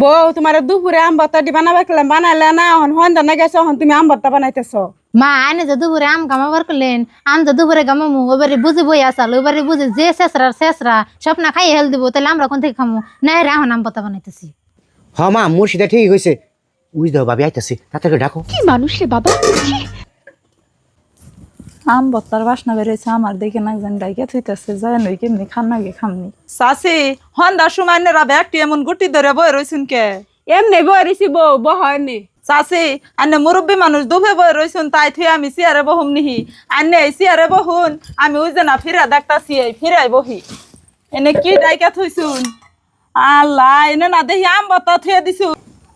বউ তোমার দুপুরে আম ভর্তা দি বানাবে কইলাম বানাইলে না হন হন না গেছো হন তুমি আম ভর্তা বানাইতেছো মা আনে যে দুপুরে আম গামাবার করলেন আম যে দুপুরে গামামু ওবারে বুঝে বই আসাল ওবারে বুঝে যে শেষরা সব না খাই হেল দিব তাহলে আমরা কোন থেকে খামু না রে এখন আম পাতা বানাইতেছি হ মা মুর্শিদা ঠিক হয়েছে উই দাও ভাবি আইতাছি তাড়াতাড়ি ডাকো কি মানুষ রে বাবা আম বত্তার বাসনা বেড়েছে আমার দেখে না জানি ডাইকে থইতেছে যায় নই কেমনি খান নাগে খামনি চাষি হন্দার সময় নেরা ব্যাগটি এমন গুটি ধরে বই রইছুন কে এমনি বই রিসি বউ বহনি চাষি আনে মুরব্বী মানুষ দুভে বই রইছুন তাই থুই আমি চেয়ারে বহুম নিহি আনে এই চেয়ারে বহুন আমি ওই যে না ফিরা দেখতাছি এই ফিরাই বহি এনে কি ডাইকে থইছুন আল্লাহ এনে না দেখি আম বত্তা থুয়ে দিছু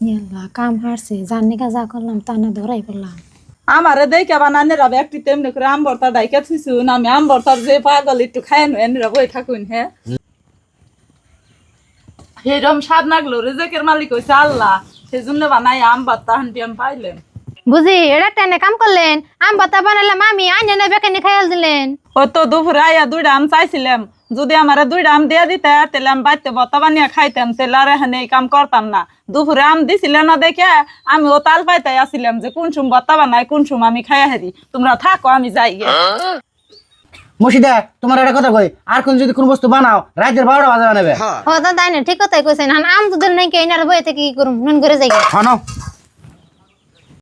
ইয়াল্লা কাম হারছে জানি কা যা করলাম তা না ধরাই পড়লাম আমারে দেখে বানানে রাবে একটি তেমনি করে আম ভর্তা ডাইকে থুইছুন আমি আম ভর্তার যে পাগল একটু খায় এনে বই থাকুন হ্যাঁ সেরম স্বাদ লাগলো রেজেকের মালিক হইছে আল্লাহ সেজন্য বানাই আম ভর্তা হান্টি আম পাইলেন বুঝি এটা টেনে কাম করলেন আম পাতা বানালাম আমি আইনে না বেকানি খাইল দিলেন ও তো দুপুরে আইয়া দুইটা আম চাইছিলাম যদি আমার দুইটা আম দিয়ে দিতে তাহলে আমি বাড়িতে ভর্তা বানিয়ে খাইতাম তাহলে আর এখানে এই কাম করতাম না দুপুরে আম দিছিলে না দেখে আমি ও তাল পাইতে আসছিলাম যে কোন সুম ভর্তা বানাই কোন সুম আমি খাইয়া হারি তোমরা থাকো আমি যাই গে মুর্শিদা তোমার একটা কথা কই আর কোন যদি কোন বস্তু বানাও রাতের 12টা বাজে বানাবে ও দাদা ঠিক কথাই কইছেন আম দুধের নাই কে এনার বই থেকে কি করুম নুন করে যাই হ্যাঁ